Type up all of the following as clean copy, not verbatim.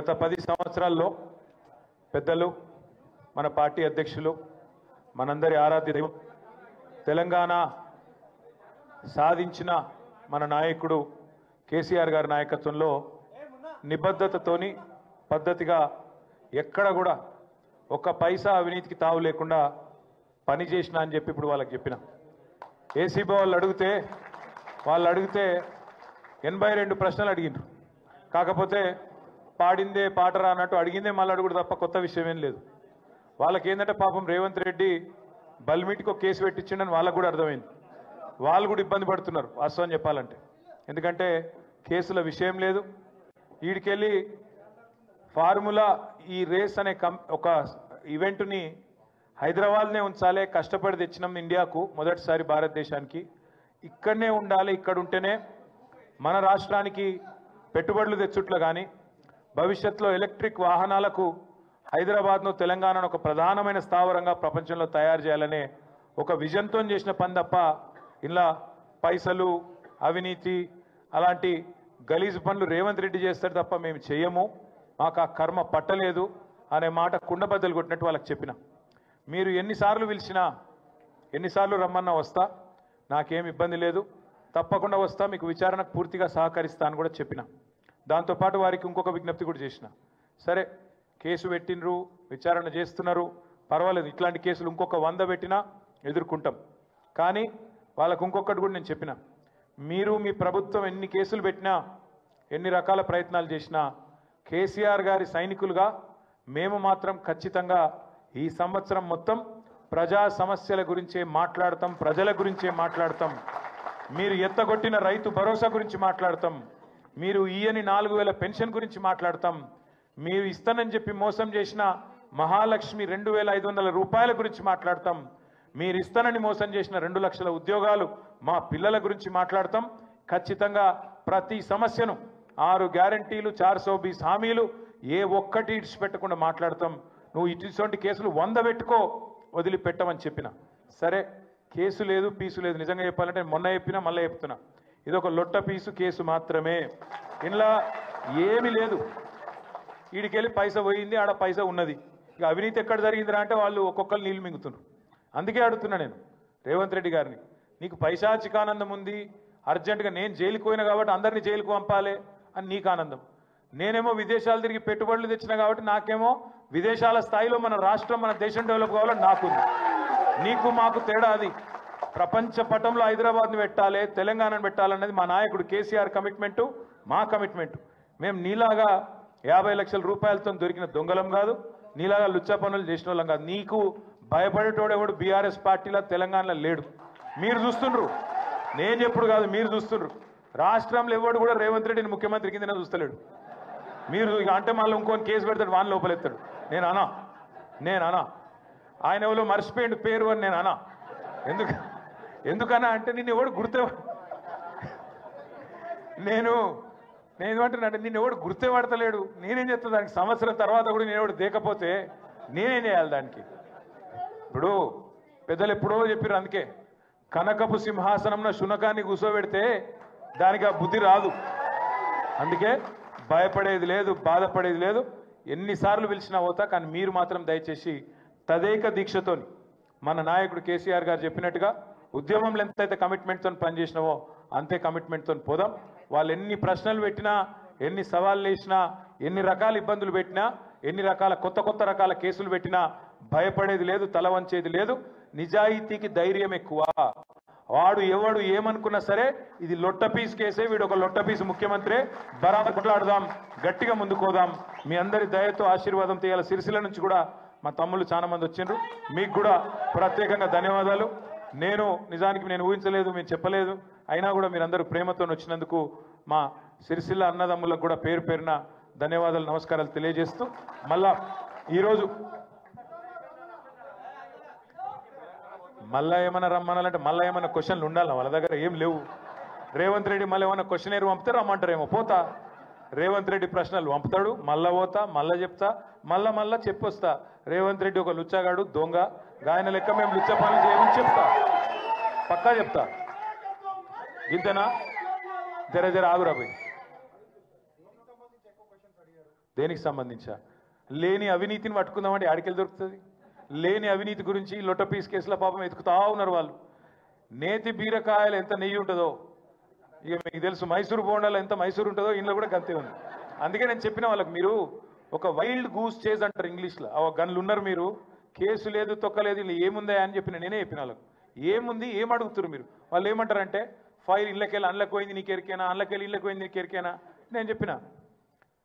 గత 10 సంవత్సరాల్లో పెద్దలు మన పార్టీ అధ్యక్షులు మనందరి ఆరాధ్య దైవం తెలంగాణ సాధించిన మన నాయకుడు కేసీఆర్ గారి నాయకత్వంలో నిబద్ధతతోని పద్ధతిగా ఎక్కడ కూడా ఒక్క పైసా అవినీతికి తావు లేకుండా పని చేసినా అని చెప్పి ఇప్పుడు వాళ్ళకి చెప్పిన ఏసీబీ వాళ్ళు అడిగితే 82 ప్రశ్నలు అడిగిండ్రు. కాకపోతే పాడిందే పాటరా అన్నట్టు అడిగిందే మళ్ళీ అడుగుడు తప్ప కొత్త విషయం ఏం లేదు. వాళ్ళకి ఏంటంటే పాపం రేవంత్ రెడ్డి బల్మిటికి ఒక కేసు పెట్టించిండని వాళ్ళకు కూడా అర్థమైంది. వాళ్ళు కూడా ఇబ్బంది పడుతున్నారు వాస్తవం చెప్పాలంటే. ఎందుకంటే కేసుల విషయం లేదు. వీడికెళ్ళి ఫార్ములా ఈ రేస్ అనే ఒక ఈవెంట్ని హైదరాబాద్నే ఉంచాలి, కష్టపడి తెచ్చినాం ఇండియాకు మొదటిసారి భారతదేశానికి, ఇక్కడనే ఉండాలి, ఇక్కడ ఉంటేనే మన రాష్ట్రానికి పెట్టుబడులు తెచ్చుట్లు కానీ భవిష్యత్తులో ఎలక్ట్రిక్ వాహనాలకు హైదరాబాద్ను తెలంగాణను ఒక ప్రధానమైన స్థావరంగా ప్రపంచంలో తయారు చేయాలనే ఒక విజన్తో చేసిన పని తప్ప ఇలా పైసలు అవినీతి అలాంటి గలీజు పనులు రేవంత్ రెడ్డి చేస్తాడు తప్ప మేము చేయము, మాకు ఆ కర్మ పట్టలేదు అనే మాట కుండబద్దలు కొట్టినట్టు వాళ్ళకి చెప్పిన. మీరు ఎన్నిసార్లు పిలిచినా ఎన్నిసార్లు రమ్మన్నా వస్తా, నాకేం ఇబ్బంది లేదు, తప్పకుండా వస్తా, మీకు విచారణకు పూర్తిగా సహకరిస్తా అని కూడా చెప్పిన. దాంతోపాటు వారికి ఇంకొక విజ్ఞప్తి కూడా చేసిన. సరే కేసు పెట్టినరు, విచారణ చేస్తున్నారు, పర్వాలేదు, ఇట్లాంటి కేసులు ఇంకొక 100 పెట్టినా ఎదుర్కొంటాం. కానీ వాళ్ళకు ఇంకొకటి కూడా నేను చెప్పిన, మీరు మీ ప్రభుత్వం ఎన్ని కేసులు పెట్టినా ఎన్ని రకాల ప్రయత్నాలు చేసినా కేసీఆర్ గారి సైనికులుగా మేము మాత్రం ఖచ్చితంగా ఈ సంవత్సరం మొత్తం ప్రజా సమస్యల గురించే మాట్లాడతాం, ప్రజల గురించే మాట్లాడతాం, మీరు ఎత్తగొట్టిన రైతు భరోసా గురించి మాట్లాడతాం, మీరు ఈయని 4000 పెన్షన్ గురించి మాట్లాడతాం, మీరు ఇస్తానని చెప్పి మోసం చేసిన మహాలక్ష్మి 2500 రూపాయల గురించి మాట్లాడతాం, మీరు ఇస్తానని మోసం చేసిన 2 లక్షల ఉద్యోగాలు మా పిల్లల గురించి మాట్లాడతాం. ఖచ్చితంగా ప్రతి సమస్యను 6 గ్యారంటీలు 420 హామీలు ఏ ఒక్కటి ఇడిచిపెట్టకుండా మాట్లాడతాం. నువ్వు ఇటువంటి కేసులు 100 పెట్టుకో, వదిలిపెట్టమని చెప్పిన. సరే కేసు లేదు పీసు లేదు, నిజంగా చెప్పాలంటే మొన్న చెప్పినా మళ్ళీ చెప్తున్నా, ఇదొక లొట్ట పీసు కేసు మాత్రమే, ఇంట్లో ఏమీ లేదు. వీడికెళ్ళి పైసా పోయింది, ఆడ పైసా ఉన్నది, ఇక అవినీతి ఎక్కడ జరిగిందిరా అంటే వాళ్ళు ఒక్కొక్కరు నీళ్ళు మింగుతున్నారు. అందుకే అడుగుతున్నా నేను రేవంత్ రెడ్డి గారిని, నీకు పైశాచికానందం ఉంది, అర్జెంటుగా నేను జైలుకు పోయినా కాబట్టి అందరినీ జైలుకు పంపాలి అని నీకు ఆనందం, నేనేమో విదేశాలు తిరిగి పెట్టుబడులు తెచ్చినా కాబట్టి నాకేమో విదేశాల స్థాయిలో మన రాష్ట్రం మన దేశం డెవలప్ కావాలని నాకుంది. నీకు మాకు తేడా అది. ప్రపంచ పటంలో హైదరాబాద్ని పెట్టాలి, తెలంగాణను పెట్టాలన్నది మా నాయకుడు కేసీఆర్ కమిట్మెంటు, మా కమిట్మెంటు. మేము నీలాగా 50 లక్షల రూపాయలతో దొరికిన దొంగలం కాదు, నీలాగా లుచ్చా పనులు చేసిన వాళ్ళం కాదు. నీకు భయపడేటోడు ఎవడు బీఆర్ఎస్ పార్టీలో తెలంగాణలో లేడు. మీరు చూస్తుండ్రు, నేను చెప్పుడు కాదు, మీరు చూస్తుండ్రు. రాష్ట్రంలో ఎవడు కూడా రేవంత్ రెడ్డిని ముఖ్యమంత్రి కిందనే చూస్తలేడు. మీరు ఇక అంటే మళ్ళీ ఇంకొని కేసు పెడతాడు, వాన్ లోపలెత్తాడు. నేను అనా ఆయన ఎవరో మర్చిపోయిండు పేరు అని నేను అనా. ఎందుకన్నా అంటే నిన్ను ఎవడు నేను ఏమంటున్నా అంటే నిన్ను ఎవడు గుర్తే పడతలేడు. నేనేం చేస్తా దానికి, సంవత్సరం తర్వాత కూడా నేను ఎవడు దేకపోతే నేనేం చేయాలి దానికి? ఇప్పుడు పెద్దలు ఎప్పుడో చెప్పారు, అందుకే కనకపు సింహాసనంలో శునకాన్ని కూర్చోబెడితే దానికి ఆ బుద్ధి రాదు. అందుకే భయపడేది లేదు, బాధపడేది లేదు, ఎన్నిసార్లు పిలిచినా పోతా. కానీ మీరు మాత్రం దయచేసి తదేక దీక్షతోని మన నాయకుడు కేసీఆర్ గారు చెప్పినట్టుగా ఉద్యమంలో ఎంతైతే కమిట్మెంట్తో పనిచేసినావో అంతే కమిట్మెంట్తో పోదాం. వాళ్ళు ఎన్ని ప్రశ్నలు పెట్టినా, ఎన్ని సవాళ్ళు వేసినా, ఎన్ని రకాల ఇబ్బందులు పెట్టినా, ఎన్ని రకాల కొత్త రకాల కేసులు పెట్టినా భయపడేది లేదు, తల వంచేది లేదు. నిజాయితీకి ధైర్యం ఎక్కువ. వాడు ఎవడు ఏమనుకున్నా సరే ఇది లొట్ట పీస్ కేసే, వీడు ఒక లొట్ట పీసు ముఖ్యమంత్రి, బరాబర్ కొట్లాడదాం, గట్టిగా ముందుకోదాం. మీ అందరి దయతో ఆశీర్వాదం తీయాలి. సిరిసిల్ల నుంచి కూడా మా తమ్ముళ్ళు చాలా మంది వచ్చిండ్రు, మీకు కూడా ప్రత్యేకంగా ధన్యవాదాలు. నిజానికి నేను ఊహించలేదు, మేము చెప్పలేదు, అయినా కూడా మీరందరూ ప్రేమతో వచ్చినందుకు మా సిరిసిల్ల అన్నదమ్ములకు కూడా పేరు పేరున ధన్యవాదాలు, నమస్కారాలు తెలియజేస్తూ మళ్ళా ఈరోజు మళ్ళా ఏమైనా రమ్మనాలంటే మళ్ళీ ఏమైనా క్వశ్చన్లు ఉండాలి, వాళ్ళ దగ్గర ఏం లేవు. రేవంత్ రెడ్డి మళ్ళీ ఏమైనా క్వశ్చన్ పంపితే రమ్మంటారేమో, పోతా. రేవంత్ రెడ్డి ప్రశ్నలు పంపుతాడు, మళ్ళా పోతా, మళ్ళా చెప్తా, మళ్ళా చెప్పొస్తా. రేవంత్ రెడ్డి ఒక లుచ్చాగాడు, దొంగ, ఆయన లెక్క మేము లుచ్చ పనులు చేయమని చెప్తా, పక్కా చెప్తా. ఇంతేనా? జర ఆగురా పోయి. దేనికి సంబంధించా? లేని అవినీతిని పట్టుకుందామంటే ఆడికెళ్ళి దొరుకుతుంది? లేని అవినీతి గురించి లొట్టపీస్ కేసుల పాపం ఎతుకుతా ఉన్నారు వాళ్ళు. నేతి బీరకాయలు ఎంత నెయ్యి ఉంటుందో ఇక మీకు తెలుసు, మైసూరు బోండాలు ఎంత మైసూరు ఉంటుందో ఇంట్లో కూడా గంతే ఉంది. అందుకే నేను చెప్పిన వాళ్ళకి, మీరు ఒక వైల్డ్ గూస్ చేజ్ అంటారు ఇంగ్లీష్లో, గన్లు ఉన్నారు మీరు, కేసు లేదు తొక్కలేదు, ఇలా ఏముందా అని నేనే చెప్పిన వాళ్ళకి. ఏముంది, ఏం అడుగుతున్నారు మీరు? వాళ్ళు ఏమంటారంటే ఫైల్ ఇళ్ళకెళ్ళి అండ్లకు పోయింది నీకు ఎరికేనా, అండ్లకెళ్ళి ఇళ్ళకి పోయింది నీకు ఎరికేనా? నేను చెప్పిన,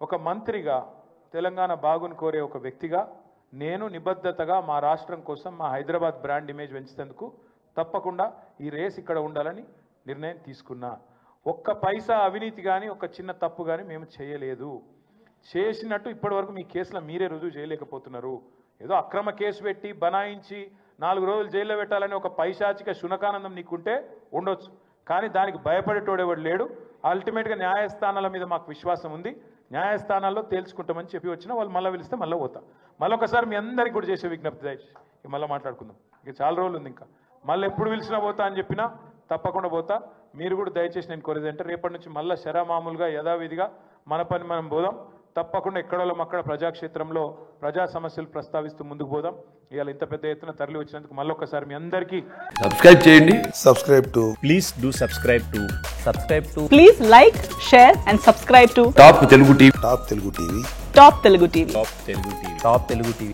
ఒక మంత్రిగా, తెలంగాణ బాగుని కోరే ఒక వ్యక్తిగా నేను నిబద్ధతగా మా రాష్ట్రం కోసం, మా హైదరాబాద్ బ్రాండ్ ఇమేజ్ పెంచేందుకు తప్పకుండా ఈ రేస్ ఇక్కడ ఉండాలని నిర్ణయం తీసుకున్నా. ఒక్క పైసా అవినీతి కానీ, ఒక చిన్న తప్పు కానీ మేము చేయలేదు. చేసినట్టు ఇప్పటివరకు మీ కేసులో మీరే రుజువు చేయలేకపోతున్నారు. ఏదో అక్రమ కేసు పెట్టి బనాయించి 4 రోజులు జైల్లో పెట్టాలని ఒక పైశాచిక శునకానందం నీకుంటే ఉండొచ్చు, కానీ దానికి భయపడేటోడెవడు లేడు. అల్టిమేట్గా న్యాయస్థానాల మీద మాకు విశ్వాసం ఉంది. న్యాయస్థానాల్లో తేల్చుకుంటామని చెప్పి వచ్చినా వాళ్ళు మళ్ళీ పిలిస్తే మళ్ళీ పోతా. మళ్ళీ ఒకసారి మీ అందరికీ కూడా చేసే విజ్ఞప్తి దయచేసి, మళ్ళీ మాట్లాడుకుందాం. ఇక చాలా రోజులు ఉంది, ఇంకా మళ్ళీ ఎప్పుడు పిలిచినా పోతా అని చెప్పినా తప్పకుండా పోతా. మీరు కూడా దయచేసి నేను కోరేది అంటే రేపటి నుంచి మళ్ళీ శరామామూలుగా యథావిధిగా మన పని మనం పోదాం. తప్పకుండా ఎక్కడో అక్కడ ప్రజాక్షేత్రంలో ప్రజా సమస్యలు ప్రస్తావిస్తూ ముందుకు పోదాం. ఇవాళ ఇంత పెద్ద ఎత్తున తరలి వచ్చినందుకు మళ్ళీ ఒక్కసారి మీ అందరికీ సబ్స్క్రైబ్ చేయండి. Please do subscribe to Please like, share and subscribe to top Telugu TV. Top Telugu TV. Top Telugu TV.